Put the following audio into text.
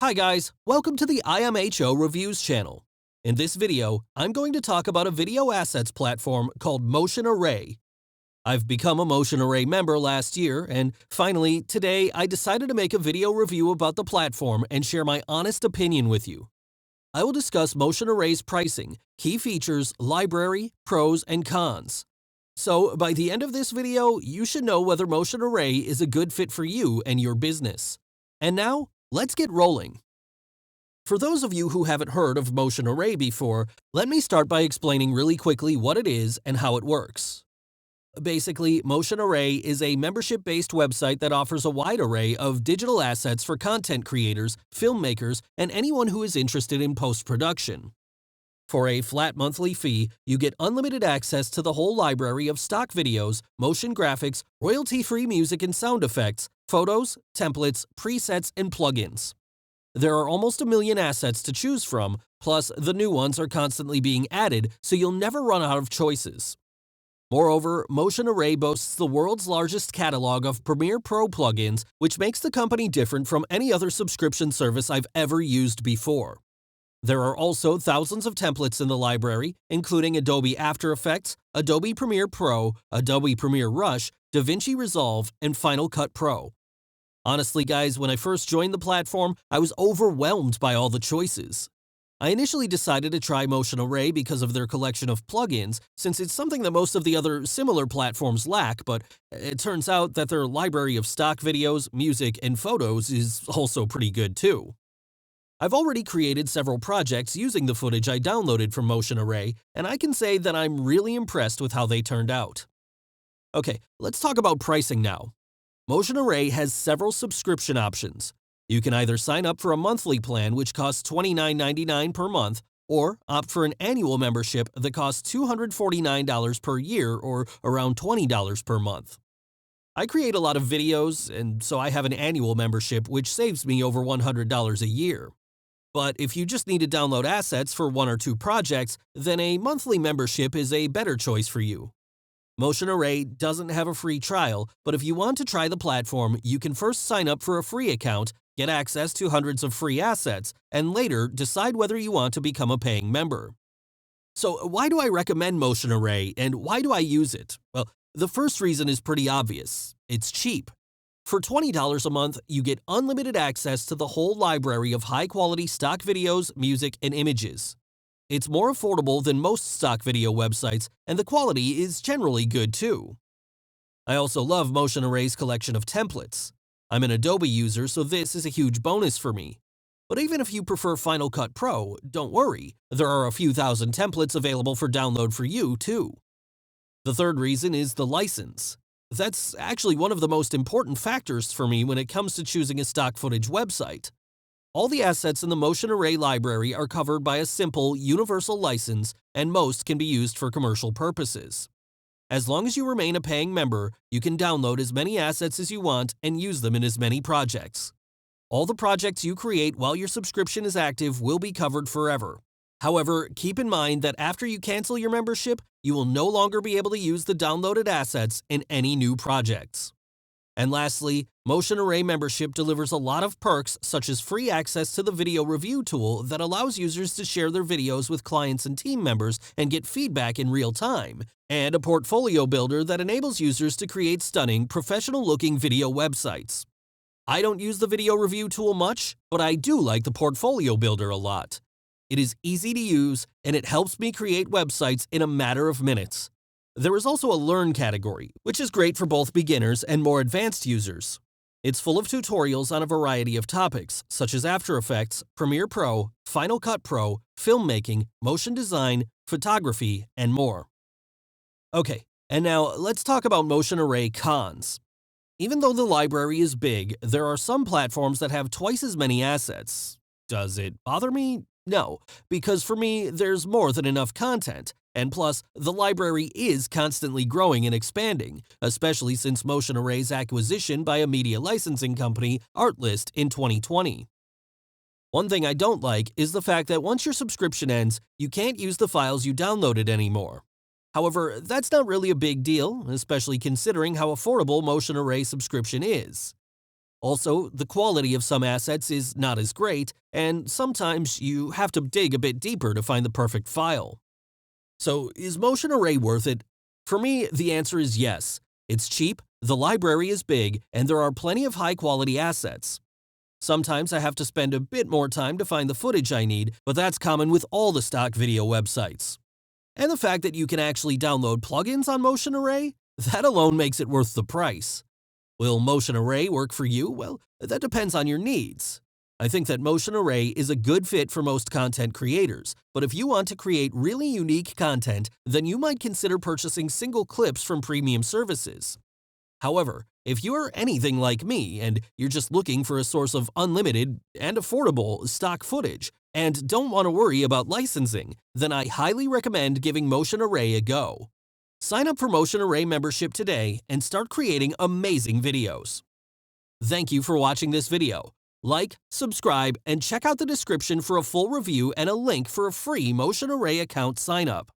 Hi guys, welcome to the IMHO Reviews channel. In this video, I'm going to talk about a video assets platform called Motion Array. I've become a Motion Array member last year, and finally, today I decided to make a video review about the platform and share my honest opinion with you. I will discuss Motion Array's pricing, key features, library, pros, and cons. So, by the end of this video, you should know whether Motion Array is a good fit for you and your business. And now, let's get rolling. For those of you who haven't heard of Motion Array before, let me start by explaining really quickly what it is and how it works. Basically, Motion Array is a membership-based website that offers a wide array of digital assets for content creators, filmmakers, and anyone who is interested in post-production. For a flat monthly fee, you get unlimited access to the whole library of stock videos, motion graphics, royalty-free music and sound effects, photos, templates, presets, and plugins. There are almost 1 million assets to choose from, plus the new ones are constantly being added, so you'll never run out of choices. Moreover, Motion Array boasts the world's largest catalog of Premiere Pro plugins, which makes the company different from any other subscription service I've ever used before. There are also thousands of templates in the library, including Adobe After Effects, Adobe Premiere Pro, Adobe Premiere Rush, DaVinci Resolve, and Final Cut Pro. Honestly, guys, when I first joined the platform, I was overwhelmed by all the choices. I initially decided to try Motion Array because of their collection of plugins, since it's something that most of the other similar platforms lack, but it turns out that their library of stock videos, music, and photos is also pretty good too. I've already created several projects using the footage I downloaded from Motion Array, and I can say that I'm really impressed with how they turned out. Okay, let's talk about pricing now. Motion Array has several subscription options. You can either sign up for a monthly plan which costs $29.99 per month, or opt for an annual membership that costs $249 per year or around $20 per month. I create a lot of videos, and so I have an annual membership which saves me over $100 a year. But if you just need to download assets for 1 or 2 projects, then a monthly membership is a better choice for you. Motion Array doesn't have a free trial, but if you want to try the platform, you can first sign up for a free account, get access to hundreds of free assets, and later decide whether you want to become a paying member. So why do I recommend Motion Array and why do I use it? Well, the first reason is pretty obvious. It's cheap. For $20 a month, you get unlimited access to the whole library of high-quality stock videos, music, and images. It's more affordable than most stock video websites, and the quality is generally good too. I also love Motion Array's collection of templates. I'm an Adobe user, so this is a huge bonus for me. But even if you prefer Final Cut Pro, don't worry, there are a few thousand templates available for download for you too. The third reason is the license. That's actually one of the most important factors for me when it comes to choosing a stock footage website. All the assets in the Motion Array library are covered by a simple, universal license, and most can be used for commercial purposes. As long as you remain a paying member, you can download as many assets as you want and use them in as many projects. All the projects you create while your subscription is active will be covered forever. However, keep in mind that after you cancel your membership, you will no longer be able to use the downloaded assets in any new projects. And lastly, Motion Array membership delivers a lot of perks such as free access to the video review tool that allows users to share their videos with clients and team members and get feedback in real time, and a portfolio builder that enables users to create stunning, professional-looking video websites. I don't use the video review tool much, but I do like the portfolio builder a lot. It is easy to use, and it helps me create websites in a matter of minutes. There is also a Learn category, which is great for both beginners and more advanced users. It's full of tutorials on a variety of topics, such as After Effects, Premiere Pro, Final Cut Pro, filmmaking, motion design, photography, and more. Okay, and now let's talk about Motion Array cons. Even though the library is big, there are some platforms that have twice as many assets. Does it bother me? No, because for me, there's more than enough content. And plus, the library is constantly growing and expanding, especially since Motion Array's acquisition by a media licensing company, Artlist, in 2020. One thing I don't like is the fact that once your subscription ends, you can't use the files you downloaded anymore. However, that's not really a big deal, especially considering how affordable Motion Array subscription is. Also, the quality of some assets is not as great, and sometimes you have to dig a bit deeper to find the perfect file. So, is Motion Array worth it? For me, the answer is yes. It's cheap, the library is big, and there are plenty of high-quality assets. Sometimes I have to spend a bit more time to find the footage I need, but that's common with all the stock video websites. And the fact that you can actually download plugins on Motion Array, that alone makes it worth the price. Will Motion Array work for you? Well, that depends on your needs. I think that Motion Array is a good fit for most content creators, but if you want to create really unique content, then you might consider purchasing single clips from premium services. However, if you're anything like me and you're just looking for a source of unlimited and affordable stock footage and don't want to worry about licensing, then I highly recommend giving Motion Array a go. Sign up for Motion Array membership today and start creating amazing videos. Thank you for watching this video. Like, subscribe, and check out the description for a full review and a link for a free Motion Array account sign up.